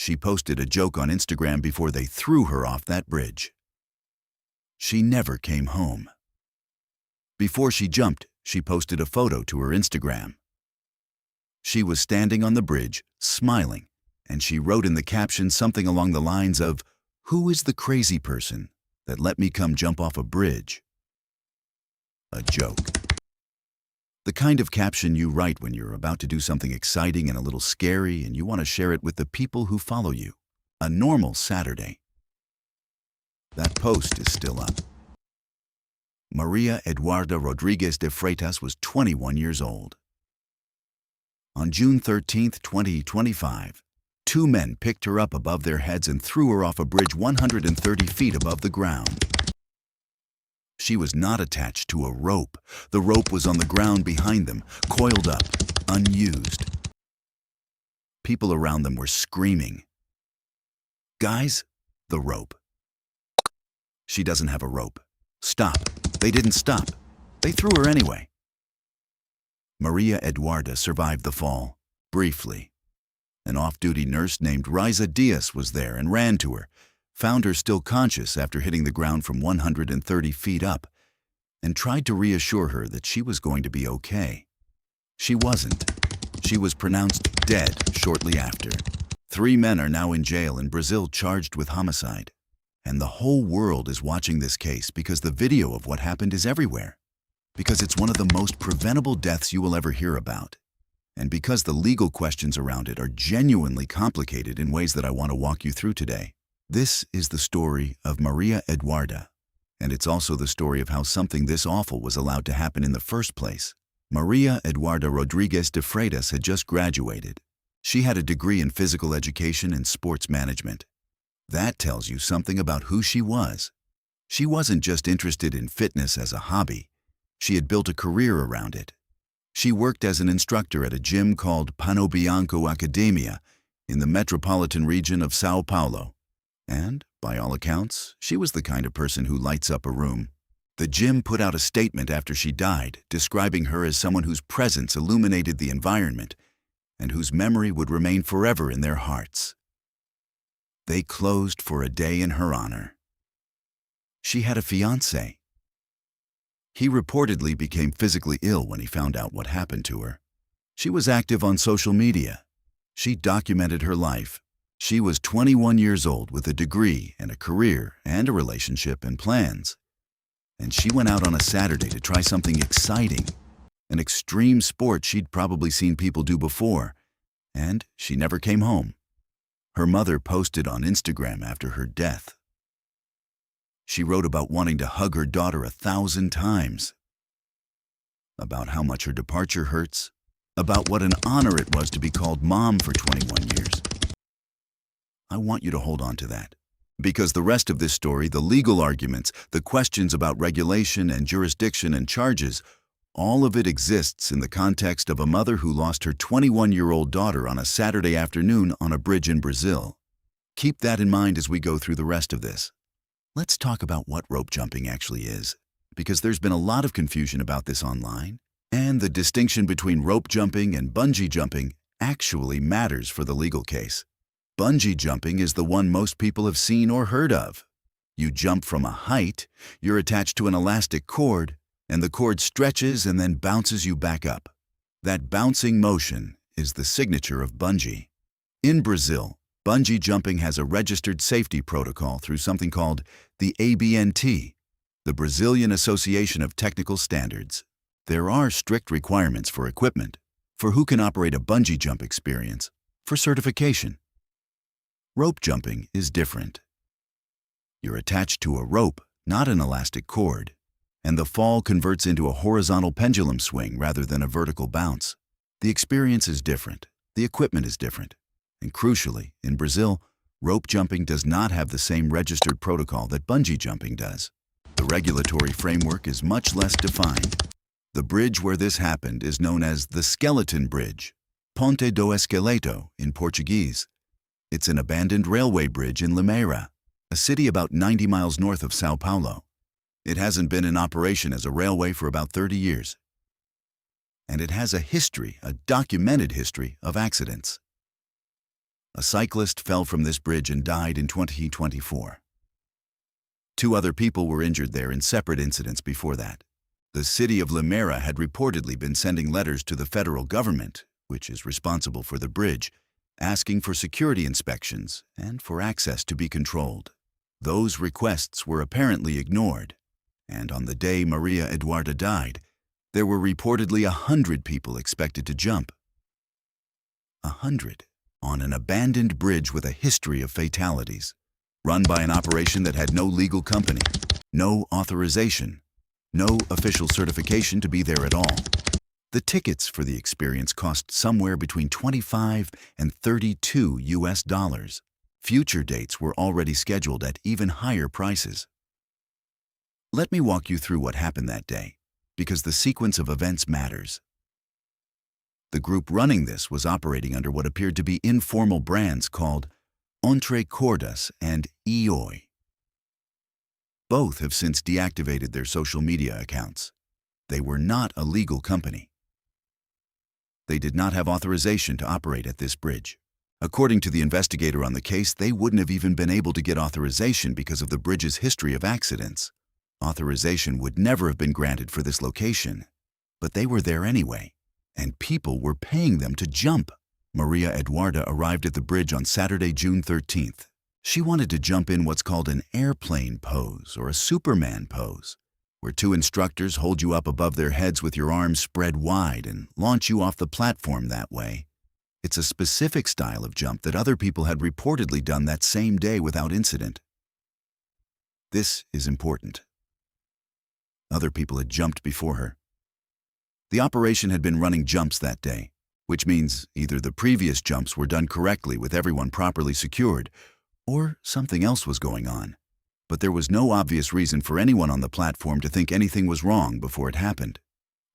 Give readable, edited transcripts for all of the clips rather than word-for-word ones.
she posted a joke on Instagram before they threw her off that bridge. She never came home. Before she jumped, she posted a photo to her Instagram. She was standing on the bridge, smiling, and she wrote in the caption something along the lines of, "Who is the crazy person that let me come jump off a bridge?" A joke. The kind of caption you write when you're about to do something exciting and a little scary and you want to share it with the people who follow you. A normal Saturday. That post is still up. Maria Eduarda Rodriguez de Freitas was 21 years old. On June 13, 2025, two men picked her up above their heads and threw her off a bridge 130 feet above the ground. She was not attached to a rope. The rope was on the ground behind them, coiled up, unused. People around them were screaming, "Guys, the rope." "She doesn't have a rope. Stop." They didn't stop. They threw her anyway. Maria Eduarda survived the fall, briefly. An off-duty nurse named Riza Diaz was there and ran to her, found her still conscious after hitting the ground from 130 feet up, and tried to reassure her that she was going to be okay. She wasn't. She was pronounced dead shortly after. 3 men are now in jail in Brazil charged with homicide. And the whole world is watching this case because the video of what happened is everywhere. Because it's one of the most preventable deaths you will ever hear about. And because the legal questions around it are genuinely complicated in ways that I want to walk you through today. This is the story of Maria Eduarda, and it's also the story of how something this awful was allowed to happen in the first place. Maria Eduarda Rodriguez de Freitas had just graduated. She had a degree in physical education and sports management. That tells you something about who she was. She wasn't just interested in fitness as a hobby. She had built a career around it. She worked as an instructor at a gym called Pano Bianco Academia in the metropolitan region of Sao Paulo. And, by all accounts, she was the kind of person who lights up a room. The gym put out a statement after she died, describing her as someone whose presence illuminated the environment and whose memory would remain forever in their hearts. They closed for a day in her honor. She had a fiancé. He reportedly became physically ill when he found out what happened to her. She was active on social media. She documented her life. She was 21 years old with a degree and a career and a relationship and plans. And she went out on a Saturday to try something exciting, an extreme sport she'd probably seen people do before, and she never came home. Her mother posted on Instagram after her death. She wrote about wanting to hug her daughter 1,000 times, about how much her departure hurts, about what an honor it was to be called mom for 21 years. I want you to hold on to that, because the rest of this story, the legal arguments, the questions about regulation and jurisdiction and charges, all of it exists in the context of a mother who lost her 21-year-old daughter on a Saturday afternoon on a bridge in Brazil. Keep that in mind as we go through the rest of this. Let's talk about what rope jumping actually is, because there's been a lot of confusion about this online, and the distinction between rope jumping and bungee jumping actually matters for the legal case. Bungee jumping is the one most people have seen or heard of. You jump from a height, you're attached to an elastic cord, and the cord stretches and then bounces you back up. That bouncing motion is the signature of bungee. In Brazil, bungee jumping has a registered safety protocol through something called the ABNT, the Brazilian Association of Technical Standards. There are strict requirements for equipment, for who can operate a bungee jump experience, for certification. Rope jumping is different. You're attached to a rope, not an elastic cord, and the fall converts into a horizontal pendulum swing rather than a vertical bounce. The experience is different, the equipment is different, and crucially, in Brazil, rope jumping does not have the same registered protocol that bungee jumping does. The regulatory framework is much less defined. The bridge where this happened is known as the Skeleton Bridge, Ponte do Esqueleto in Portuguese. It's an abandoned railway bridge in Limeira, a city about 90 miles north of Sao Paulo. It hasn't been in operation as a railway for about 30 years. And it has a history, a documented history, of accidents. A cyclist fell from this bridge and died in 2024. 2 other people were injured there in separate incidents before that. The city of Limera had reportedly been sending letters to the federal government, which is responsible for the bridge, asking for security inspections and for access to be controlled. Those requests were apparently ignored, and on the day Maria Eduarda died, there were reportedly 100 people expected to jump. 100 on an abandoned bridge with a history of fatalities, run by an operation that had no legal company, no authorization, no official certification to be there at all. The tickets for the experience cost somewhere between $25 and $32 US. Future dates were already scheduled at even higher prices. Let me walk you through what happened that day, because the sequence of events matters. The group running this was operating under what appeared to be informal brands called Entre Cordas and EOI. Both have since deactivated their social media accounts. They were not a legal company. They did not have authorization to operate at this bridge. According to the investigator on the case, they wouldn't have even been able to get authorization because of the bridge's history of accidents. Authorization would never have been granted for this location, but they were there anyway, and people were paying them to jump. Maria Eduarda arrived at the bridge on Saturday, June 13th. She wanted to jump in what's called an airplane pose or a Superman pose, where 2 instructors hold you up above their heads with your arms spread wide and launch you off the platform that way. It's a specific style of jump that other people had reportedly done that same day without incident. This is important. Other people had jumped before her. The operation had been running jumps that day, which means either the previous jumps were done correctly with everyone properly secured, or something else was going on. But there was no obvious reason for anyone on the platform to think anything was wrong before it happened.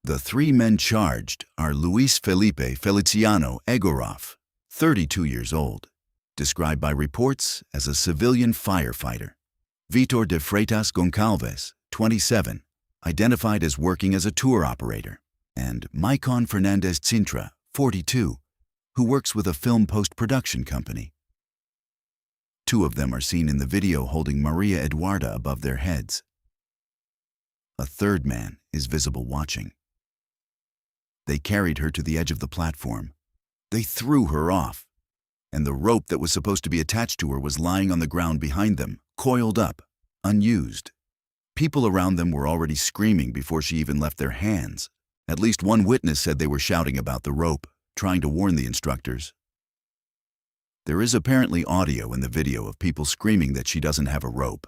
The 3 men charged are Luis Felipe Feliciano Egorov, 32 years old, described by reports as a civilian firefighter; Vitor de Freitas Goncalves, 27, identified as working as a tour operator; and Maicon Fernandez Cintra, 42, who works with a film post-production company. 2 of them are seen in the video holding Maria Eduarda above their heads. A 3rd man is visible watching. They carried her to the edge of the platform. They threw her off, and the rope that was supposed to be attached to her was lying on the ground behind them, coiled up, unused. People around them were already screaming before she even left their hands. At least one witness said they were shouting about the rope, trying to warn the instructors. There is apparently audio in the video of people screaming that she doesn't have a rope.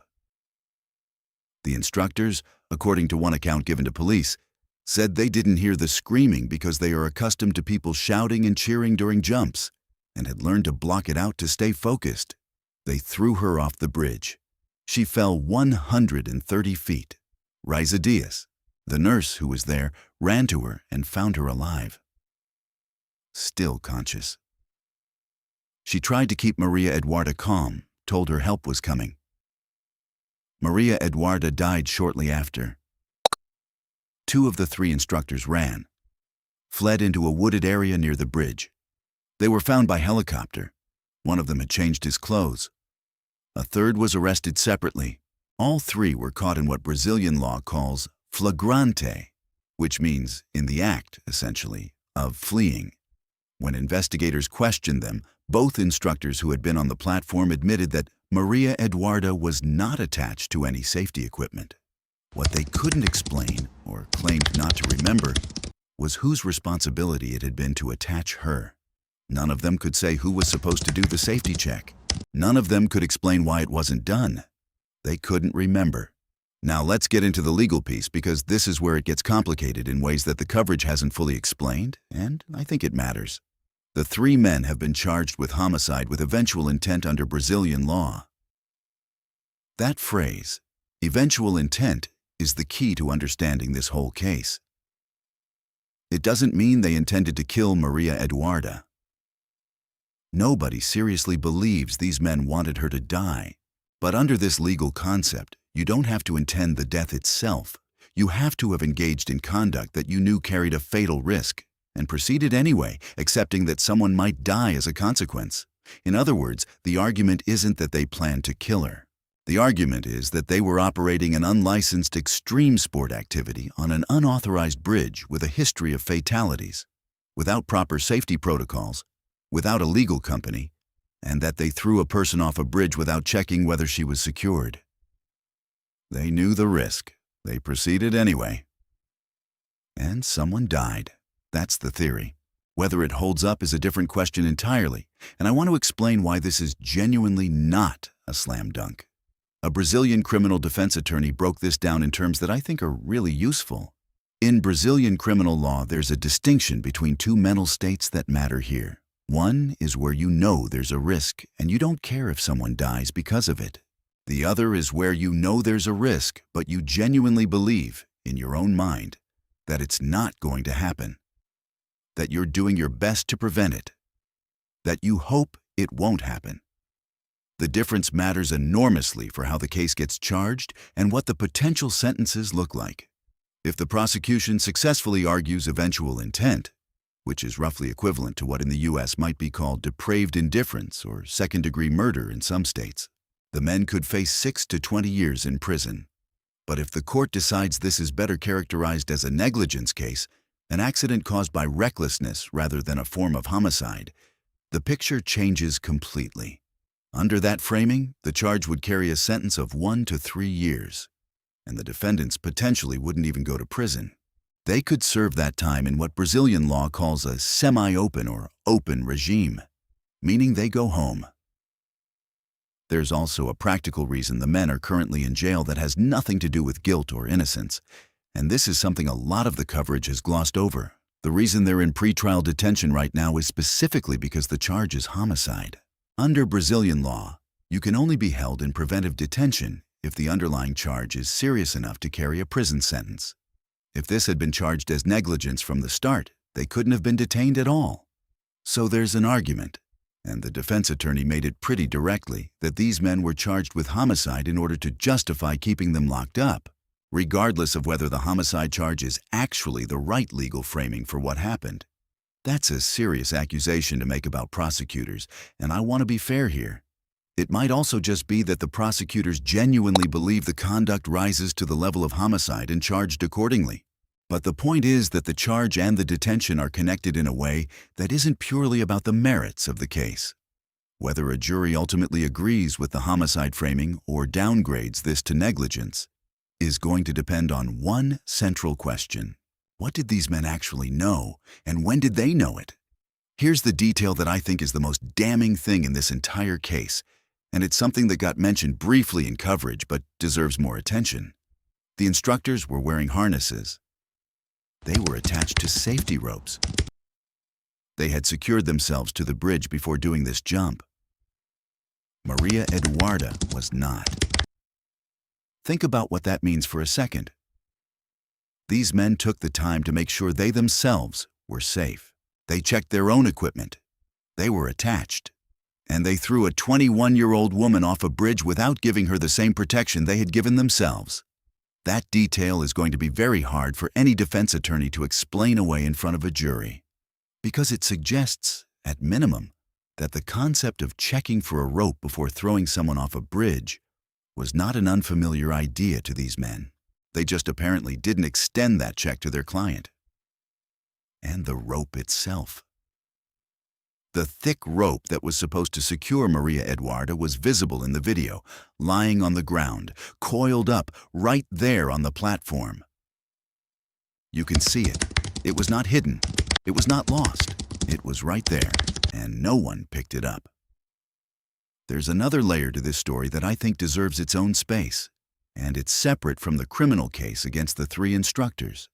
The instructors, according to one account given to police, said they didn't hear the screaming because they are accustomed to people shouting and cheering during jumps and had learned to block it out to stay focused. They threw her off the bridge. She fell 130 feet. Raiza Diaz, the nurse who was there, ran to her and found her alive, still conscious. She tried to keep Maria Eduarda calm, told her help was coming. Maria Eduarda died shortly after. 2 of the 3 instructors ran, fled into a wooded area near the bridge. They were found by helicopter. One of them had changed his clothes. A 3rd was arrested separately. All 3 were caught in what Brazilian law calls flagrante, which means in the act, essentially, of fleeing. When investigators questioned them, both instructors who had been on the platform admitted that Maria Eduarda was not attached to any safety equipment. What they couldn't explain, or claimed not to remember, was whose responsibility it had been to attach her. None of them could say who was supposed to do the safety check. None of them could explain why it wasn't done. They couldn't remember. Now let's get into the legal piece, because this is where it gets complicated in ways that the coverage hasn't fully explained, and I think it matters. The 3 men have been charged with homicide with eventual intent under Brazilian law. That phrase, eventual intent, is the key to understanding this whole case. It doesn't mean they intended to kill Maria Eduarda. Nobody seriously believes these men wanted her to die. But under this legal concept, you don't have to intend the death itself. You have to have engaged in conduct that you knew carried a fatal risk, and proceeded anyway, accepting that someone might die as a consequence. In other words, the argument isn't that they planned to kill her. The argument is that they were operating an unlicensed extreme sport activity on an unauthorized bridge with a history of fatalities, without proper safety protocols, without a legal company, and that they threw a person off a bridge without checking whether she was secured. They knew the risk. They proceeded anyway. And someone died. That's the theory. Whether it holds up is a different question entirely, and I want to explain why this is genuinely not a slam dunk. A Brazilian criminal defense attorney broke this down in terms that I think are really useful. In Brazilian criminal law, there's a distinction between two mental states that matter here. One is where you know there's a risk and you don't care if someone dies because of it. The other is where you know there's a risk, but you genuinely believe, in your own mind, that it's not going to happen, that you're doing your best to prevent it, that you hope it won't happen. The difference matters enormously for how the case gets charged and what the potential sentences look like. If the prosecution successfully argues eventual intent, which is roughly equivalent to what in the U.S. might be called depraved indifference or second-degree murder in some states, the men could face 6 to 20 years in prison. But if the court decides this is better characterized as a negligence case, an accident caused by recklessness rather than a form of homicide, the picture changes completely. Under that framing, the charge would carry a sentence of 1 to 3 years, and the defendants potentially wouldn't even go to prison. They could serve that time in what Brazilian law calls a semi-open or open regime, meaning they go home. There's also a practical reason the men are currently in jail that has nothing to do with guilt or innocence, and this is something a lot of the coverage has glossed over. The reason they're in pretrial detention right now is specifically because the charge is homicide. Under Brazilian law, you can only be held in preventive detention if the underlying charge is serious enough to carry a prison sentence. If this had been charged as negligence from the start, they couldn't have been detained at all. So there's an argument, and the defense attorney made it pretty directly, that these men were charged with homicide in order to justify keeping them locked up, regardless of whether the homicide charge is actually the right legal framing for what happened. That's a serious accusation to make about prosecutors, and I want to be fair here. It might also just be that the prosecutors genuinely believe the conduct rises to the level of homicide and charged accordingly. But the point is that the charge and the detention are connected in a way that isn't purely about the merits of the case. Whether a jury ultimately agrees with the homicide framing or downgrades this to negligence is going to depend on one central question. What did these men actually know, and when did they know it? Here's the detail that I think is the most damning thing in this entire case, and it's something that got mentioned briefly in coverage but deserves more attention. The instructors were wearing harnesses. They were attached to safety ropes. They had secured themselves to the bridge before doing this jump. Maria Eduarda was not. Think about what that means for a second. These men took the time to make sure they themselves were safe. They checked their own equipment. They were attached. And they threw a 21-year-old woman off a bridge without giving her the same protection they had given themselves. That detail is going to be very hard for any defense attorney to explain away in front of a jury, because it suggests, at minimum, that the concept of checking for a rope before throwing someone off a bridge was not an unfamiliar idea to these men. They just apparently didn't extend that check to their client. And the rope itself. The thick rope that was supposed to secure Maria Eduarda was visible in the video, lying on the ground, coiled up right there on the platform. You can see it. It was not hidden. It was not lost. It was right there, and no one picked it up. There's another layer to this story that I think deserves its own space, and it's separate from the criminal case against the 3 instructors.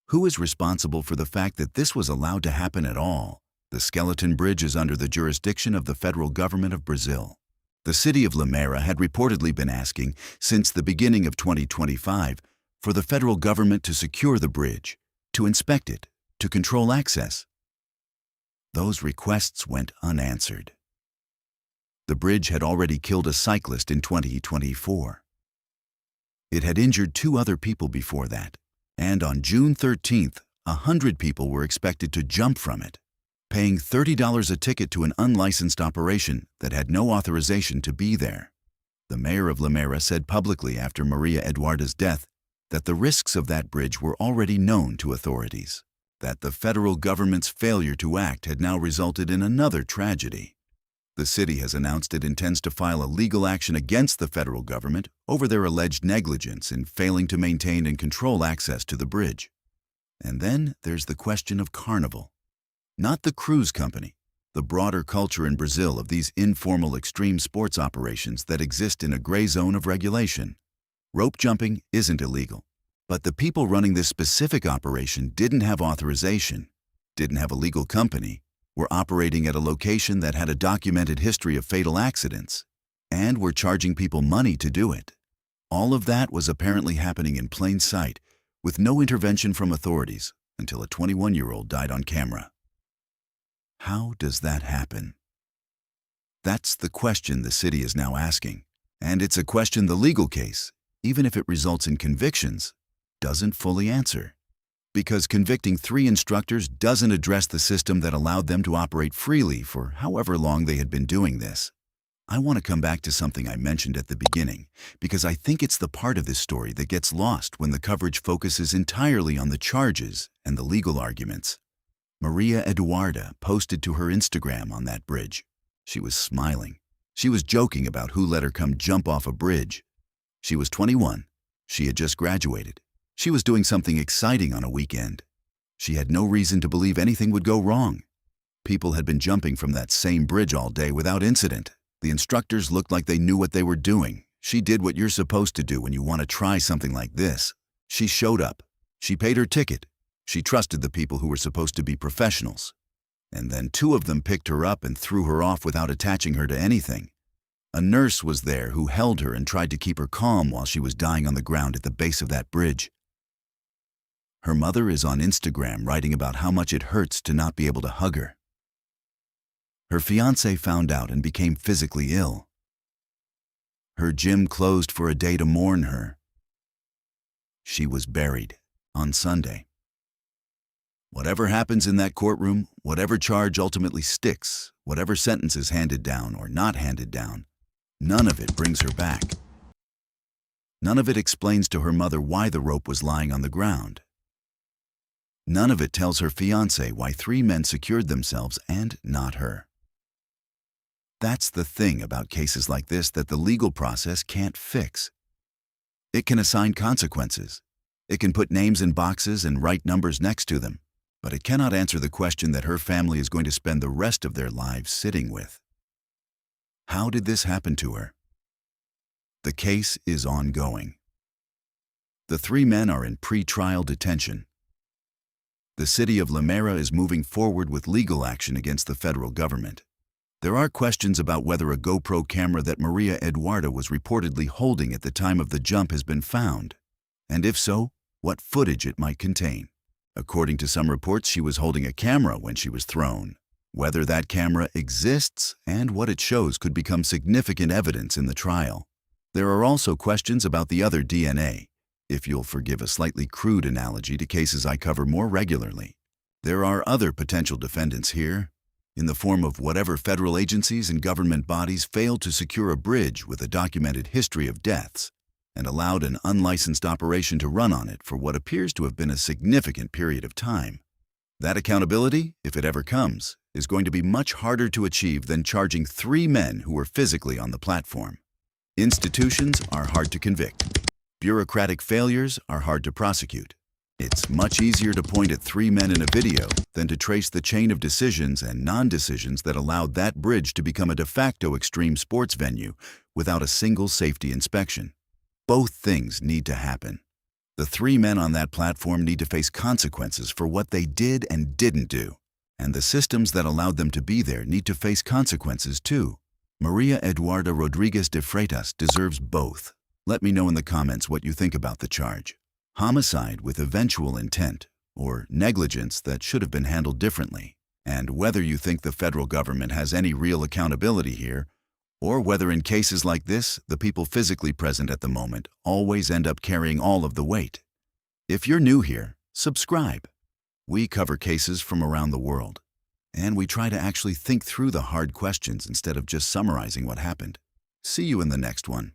Who is responsible for the fact that this was allowed to happen at all? The skeleton bridge is under the jurisdiction of the federal government of Brazil. The city of Limeira had reportedly been asking, since the beginning of 2025, for the federal government to secure the bridge, to inspect it, to control access. Those requests went unanswered. The bridge had already killed a cyclist in 2024. It had injured 2 other people before that, and on June 13th, 100 people were expected to jump from it. paying $30 a ticket to an unlicensed operation that had no authorization to be there. The mayor of Limera said publicly after Maria Eduarda's death that the risks of that bridge were already known to authorities, that the federal government's failure to act had now resulted in another tragedy. The city has announced it intends to file a legal action against the federal government over their alleged negligence in failing to maintain and control access to the bridge. And then there's the question of Carnival. Not the cruise company, the broader culture in Brazil of these informal extreme sports operations that exist in a gray zone of regulation. Rope jumping isn't illegal, but the people running this specific operation didn't have authorization, didn't have a legal company, were operating at a location that had a documented history of fatal accidents, and were charging people money to do it. All of that was apparently happening in plain sight, with no intervention from authorities, until a 21-year-old died on camera. How does that happen? That's the question the city is now asking, and it's a question the legal case, even if it results in convictions, doesn't fully answer. Because convicting 3 instructors doesn't address the system that allowed them to operate freely for however long they had been doing this. I want to come back to something I mentioned at the beginning, because I think it's the part of this story that gets lost when the coverage focuses entirely on the charges and the legal arguments. Maria Eduarda posted to her Instagram on that bridge. She was smiling. She was joking about who let her come jump off a bridge. She was 21. She had just graduated. She was doing something exciting on a weekend. She had no reason to believe anything would go wrong. People had been jumping from that same bridge all day without incident. The instructors looked like they knew what they were doing. She did what you're supposed to do when you want to try something like this. She showed up. She paid her ticket. She trusted the people who were supposed to be professionals. And then 2 of them picked her up and threw her off without attaching her to anything. A nurse was there who held her and tried to keep her calm while she was dying on the ground at the base of that bridge. Her mother is on Instagram writing about how much it hurts to not be able to hug her. Her fiancé found out and became physically ill. Her gym closed for a day to mourn her. She was buried on Sunday. Whatever happens in that courtroom, whatever charge ultimately sticks, whatever sentence is handed down or not handed down, none of it brings her back. None of it explains to her mother why the rope was lying on the ground. None of it tells her fiancé why 3 men secured themselves and not her. That's the thing about cases like this that the legal process can't fix. It can assign consequences. It can put names in boxes and write numbers next to them, but it cannot answer the question that her family is going to spend the rest of their lives sitting with. How did this happen to her? The case is ongoing. The 3 men are in pre-trial detention. The city of Limera is moving forward with legal action against the federal government. There are questions about whether a GoPro camera that Maria Eduarda was reportedly holding at the time of the jump has been found, and if so, what footage it might contain. According to some reports, she was holding a camera when she was thrown. Whether that camera exists and what it shows could become significant evidence in the trial. There are also questions about the other DNA, if you'll forgive a slightly crude analogy to cases I cover more regularly. There are other potential defendants here, in the form of whatever federal agencies and government bodies failed to secure a bridge with a documented history of deaths and allowed an unlicensed operation to run on it for what appears to have been a significant period of time. That accountability, if it ever comes, is going to be much harder to achieve than charging 3 men who were physically on the platform. Institutions are hard to convict. Bureaucratic failures are hard to prosecute. It's much easier to point at 3 men in a video than to trace the chain of decisions and non-decisions that allowed that bridge to become a de facto extreme sports venue without a single safety inspection. Both things need to happen. The 3 men on that platform need to face consequences for what they did and didn't do. And the systems that allowed them to be there need to face consequences too. Maria Eduarda Rodriguez de Freitas deserves both. Let me know in the comments what you think about the charge. Homicide with eventual intent, or negligence that should have been handled differently, and whether you think the federal government has any real accountability here, or whether in cases like this, the people physically present at the moment always end up carrying all of the weight. If you're new here, subscribe. We cover cases from around the world. And we try to actually think through the hard questions instead of just summarizing what happened. See you in the next one.